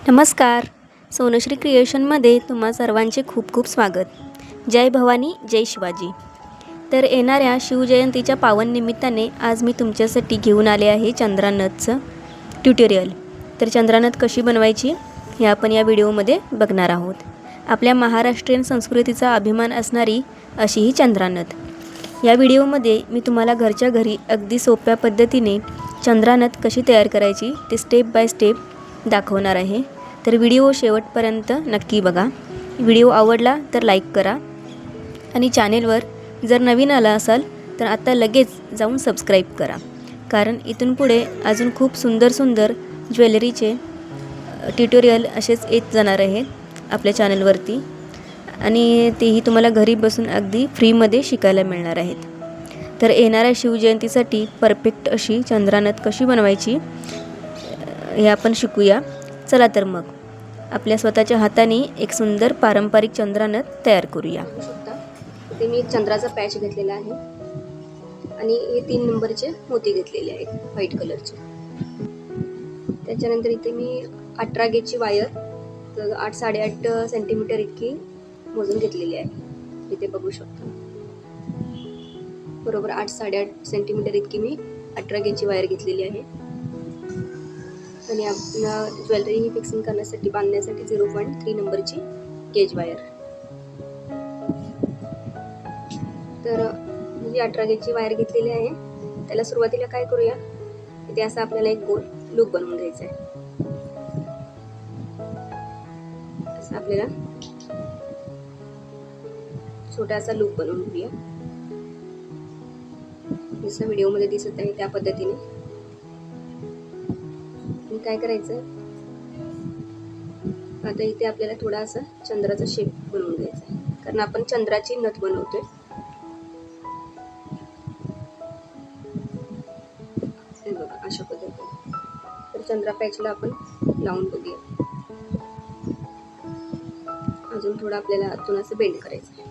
नमस्कार. सोनश्री क्रिएशनमध्ये तुम्हा सर्वांचे खूप खूप स्वागत. जय भवानी जय शिवाजी. तर येणाऱ्या शिवजयंतीच्या पावन निमित्ताने आज मी तुमच्यासाठी घेऊन आले आहे चंद्रानथचं ट्युटोरियल. तर चंद्रानथ कशी बनवायची हे आपण या व्हिडिओमध्ये बघणार आहोत. आपल्या महाराष्ट्रीयन संस्कृतीचा अभिमान असणारी अशी ही चंद्रानथ. या व्हिडिओमध्ये मी तुम्हाला घरच्या घरी अगदी सोप्या पद्धतीने चंद्रानथ कशी तयार करायची ते स्टेप बाय स्टेप दाखवणार आहे. तर व्हिडिओ शेवटपर्यंत नक्की बघा. व्हिडिओ आवडला तर लाईक करा आणि चॅनेलवर जर नवीन आला असाल तर आता लगेच जाऊन सबस्क्राईब करा, कारण इथून पुढे अजून खूप सुंदर सुंदर ज्वेलरीचे ट्युटोरियल असेच येत जाणार आहेत आपल्या चॅनलवरती, आणि तेही तुम्हाला घरी बसून अगदी फ्रीमध्ये शिकायला मिळणार आहेत. तर येणाऱ्या शिवजयंतीसाठी परफेक्ट अशी चंद्रानथ कशी बनवायची हे आपण शिकूया. चला तर मग आपल्या स्वतःच्या हाताने एक सुंदर पारंपरिक चंद्रानथ तयार करूया. इथे मी चंद्राचा पॅच घेतलेला आहे आणि हे 3 नंबरचे मोती घेतलेले आहेत व्हाईट कलरचे. त्याच्यानंतर इथे मी 18 गेजची वायर 8-8.5 सेंटीमीटर इतकी मोजून घेतलेली आहे. इथे बघू शकता बरोबर 8-8.5 सेंटीमीटर इतकी मी 18 गेजची वायर घेतलेली आहे. आणि आपला ज्वेलरी ही फिक्सिंग करण्यासाठी बांधण्यासाठी 0.3 नंबरची गेज वायर. तर ही 18 गेजची वायर घेतलेली आहे. त्याला सुरुवातीला काय करूया, इथे असं आपल्याला एक गोल लूप बनवून घ्यायचा आहे. असं आपल्याला छोटा असा लूप बनवून घेऊया, जसं व्हिडिओमध्ये दिसत आहे त्या पद्धतीने. काय करायचं, आता इथे आपल्याला थोडा असा चंद्राचा शेप बनवून घ्यायचा आहे, कारण आपण चंद्राची नथ बनवतोय. हे बघा अशा पद्धतीने. तर चंद्रा पॅचला आपण लावून बघूया. अजून थोडं आपल्याला आतून असं बेंड करायचं आहे.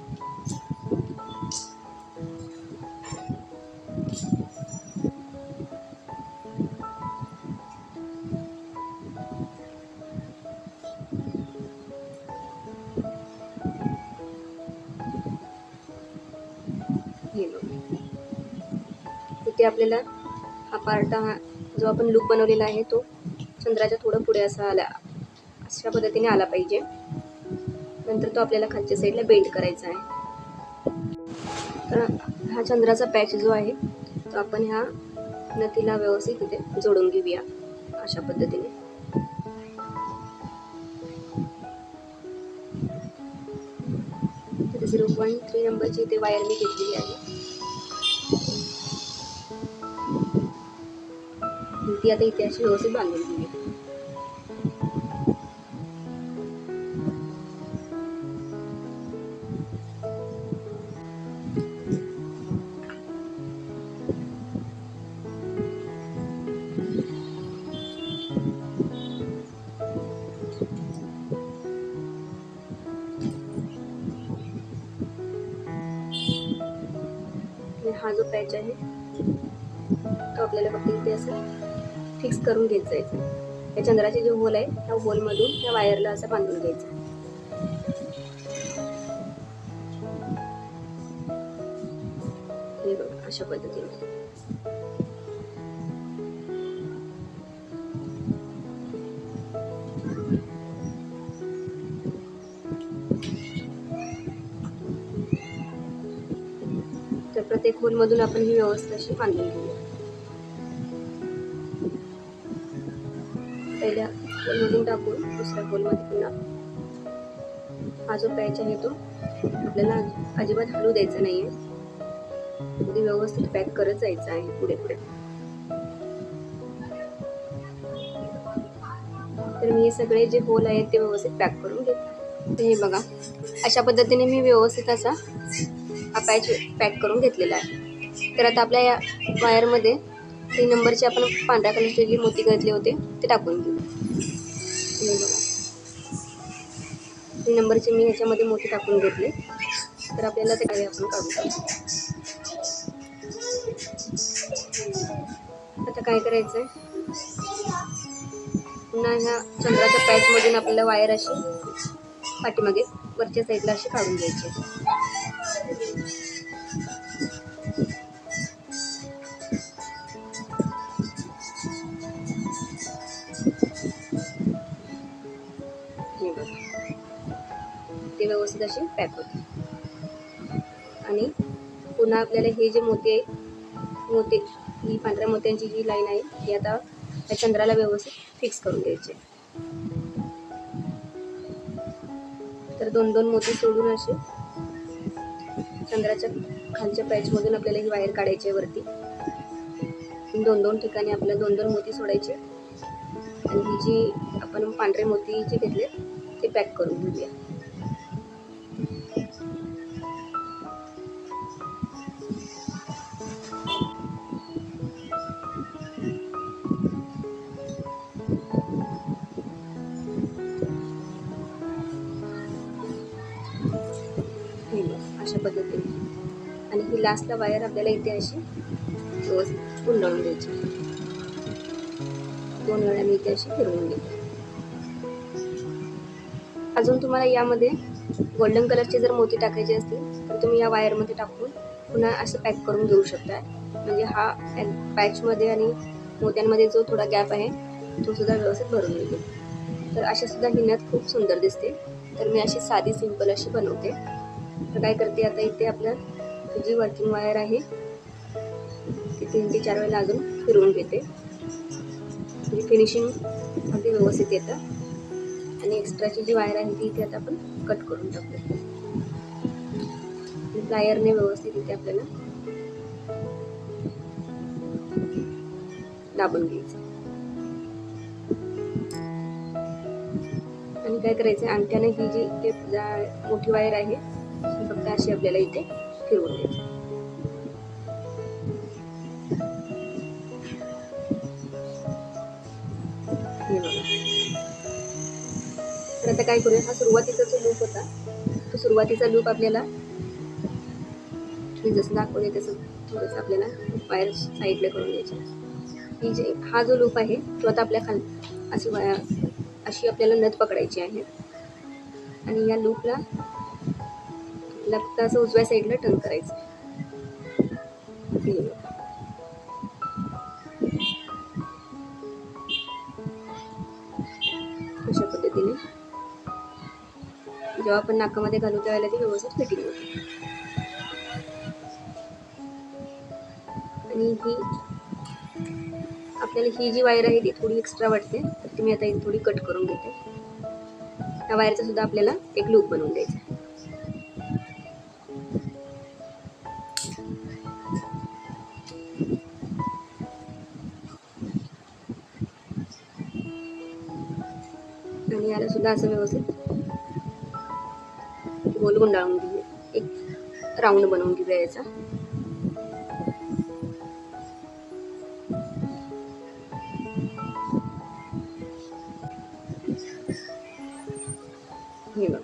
इथे आपल्याला हा पार्ट, हा जो आपण लूप बनवलेला आहे तो चंद्राच्या थोडं पुढे अशा पद्धतीने आला पाहिजे. नंतर तो आपल्याला खालच्या साईडला बेंड करायचा आहे. तर हा चंद्राचा पॅच जो आहे तो आपण ह्या नथीला व्यवस्थित इथे जोडून घेऊया अशा पद्धतीने. तर 0.3 नंबरची इथे वायर मी घेतलेली आहे. ती आता इथे अशी व्यवस्थित बांधून घेऊया. हा जो पॅच आहे तो आपल्याला फक्त इथे असं फिक्स करून घेत जायचं. या चंद्राचे जे होल आहे त्या होलमधून त्या वायरला असं बांधून घ्यायचं. हे बघा अशा पद्धतीने. तर प्रत्येक होलमधून आपण ही व्यवस्था अशी बांधून घेऊया. पहिल्या होलमधून टाकून दुसऱ्या होलमध्ये पुन्हा हा जो पॅच आहे तो आपल्याला अजिबात हलू द्यायचा नाहीये. अगदी व्यवस्थित पॅक करत जायचं आहे पुढे पुढे. तर मी हे सगळे जे होल आहेत ते व्यवस्थित पॅक करून घेते. हे बघा अशा पद्धतीने मी व्यवस्थित असा हा पॅच पॅक करून घेतलेला आहे. तर आता आपल्या या वायरमध्ये 3 नंबरचे आपण पांढऱ्या कलरचे जे मोती घातले होते ते टाकून घेऊ. हे बघा 3 नंबरचे मी ह्याच्यामध्ये मोती टाकून घेतले. तर आपल्याला ते काही आपण काढू शकतो. आता काय करायचं आहे, पुन्हा ह्या चंद्राच्या पॅचमधून आपल्याला वायर अशी पाठीमागे वरच्या साईडला अशी काढून घ्यायची. हे बघा, ते व्यवस्थित अशी पॅक होते. आणि पुन्हा आपल्याला हे जे मोती ही पांढऱ्या मोत्यांची जी लाईन आहे ती आता त्या चंद्राला व्यवस्थित फिक्स करून द्यायची. तर 2-2 मोती सोडून असे चंद्राच्या खालच्या पॅचमधून आपल्याला ही वायर काढायची आहे वरती. 2-2 ठिकाणी आपल्याला 2-2 मोती सोडायचे आणि ही जी आपण पांढरे मोती जे घेतले ते पॅक करून घेऊया. अशा पद्धतीने. आणि ही लास्टला वायर आपल्याला इथे अशी व्यवस्थित गुंडाळून द्यायची. 2 वेळा मी इथे अशी फिरवून घेते. अजून तुम्हाला यामध्ये गोल्डन कलरचे जर मोती टाकायचे असतील तर तुम्ही या वायरमध्ये टाकून पुन्हा असं पॅक करून घेऊ शकता. म्हणजे हा पॅचमध्ये आणि मोत्यांमध्ये जो थोडा गॅप आहे तो सुद्धा व्यवस्थित भरून येईल. तर अशा सुद्धा ही नथ खूप सुंदर दिसते. तर मी अशी साधी सिंपल अशी बनवते. तर काय करते, आता इथे आपलं जी वर्किंग वायर आहे ती 3 ते 4 वेळेला अजून फिरवून घेते. म्हणजे फिनिशिंग अगदी व्यवस्थित येतं. आणि एक्स्ट्राची जी वायर आहे ती इथे आता आपण कट करून टाकू. प्लायरने व्यवस्थित इथे आपल्याला दाबून घ्यायचं. आणि काय करायचं, अंगठ्याने ही जी मोठी वायर आहे ही फक्त अशी आपल्याला इथे फिरवून द्यायची. हे बघा. तर आता काय करूया, हा सुरुवातीचा जो लूप होता तो सुरुवातीचा लूप आपल्याला मी जसं दाखवले तसं थोडंसं आपल्याला वायर साईडला करून द्यायची. ही जे हा जो लूप आहे तो आता आपल्या अशी आपल्याला नथ पकडायची आहे. आणि या लूपला फक्त असं उजव्या साईडला टर्न करायचं. अशा पद्धतीने जेव्हा आपण नाकामध्ये घालू त्यावेळेला ती व्यवस्थित फिटिंग होते. आणि ही आपल्याला ही जी वायर आहे ती थोडी एक्स्ट्रा वाटते, तर ती मी आता थोडी कट करून घेते. त्या वायरचा सुद्धा आपल्याला एक लूप बनवून द्यायचा. आणि याला सुद्धा असं व्यवस्थित गोल गुंडाळून घेऊया. एक राऊंड बनवून घेऊया याचा. हे बघा.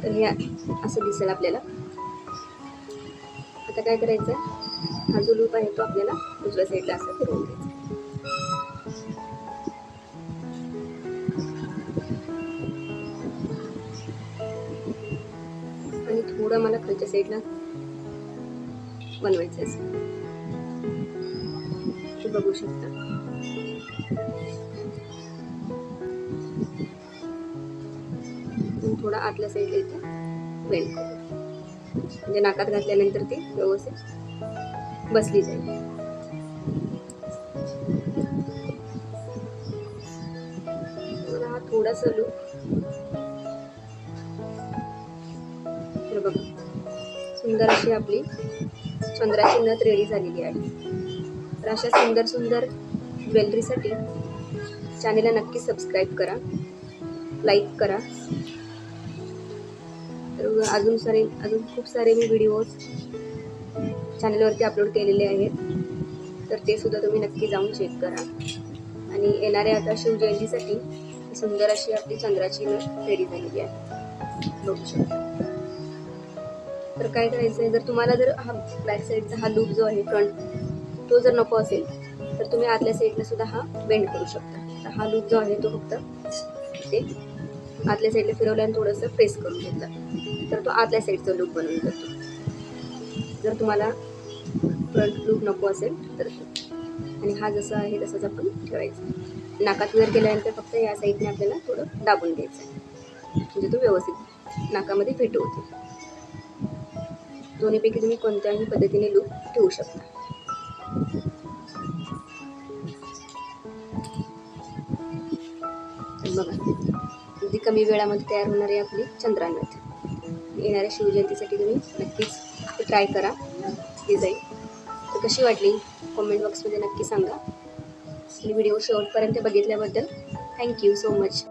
तर हे असं दिसेल आपल्याला. आता काय करायचं, हा जो लूप आहे तो आपल्याला उजव्या साईडला असा फिरवून घ्यायचा. आणि थोडं मला खालच्या साईडला बनवायचं असं ते बघू शकता. थोडा आतल्या साईडला इथे बेंड करू, म्हणजे नाकात घातल्यानंतर ती व्यवस्थित बसली जाईल. मला हा थोडासा लूप बघा. सुंदर अशी आपली चंद्राची नथ रेडी झालेली आहे. तर अशा सुंदर सुंदर ज्वेलरीसाठी चॅनेलला नक्की सबस्क्राईब करा, लाईक करा. तर अजून खूप सारे मी व्हिडिओज चॅनलवरती अपलोड केलेले आहेत, तर ते सुद्धा तुम्ही नक्की जाऊन चेक करा. आणि येणाऱ्या आता शिवजयंतीसाठी सुंदर अशी आपली चंद्राची नथ रेडी झालेली आहे, बघू शकता. तर काय करायचं आहे, जर तुम्हाला जर हा बॅक साईडचा हा लूप जो आहे फ्रंट तो जर नको असेल तर तुम्ही आतल्या साईडला सुद्धा हा बेंड करू शकता. आता हा लूप जो आहे तो फक्त ते आतल्या साईडला फिरवला आणि थोडंसं प्रेस करून घेतलं तर तो आतल्या साईडचा लूप बनवून जातो. जर तुम्हाला फ्रंट लूप नको असेल तर आणि हा जसा आहे तसाच आपण ठेवायचा. नाकात वर केल्यानंतर फक्त या साईडने आपल्याला थोडं दाबून घ्यायचं आहे म्हणजे तो व्यवस्थित नाकामध्ये फिट होतो. दोन्हीपैकी तुम्ही कोणत्याही पद्धतीने लूप ठेवू शकता. बघा अगदी कमी वेळामध्ये तयार होणारी आपली चंद्रानथ. येणाऱ्या शिवजयंतीसाठी तुम्ही नक्कीच ते ट्राय करा डिझाईन. तर कशी वाटली कॉमेंट बॉक्समध्ये नक्की सांगा. आणि व्हिडिओ शेवटपर्यंत बघितल्याबद्दल थँक्यू सो मच.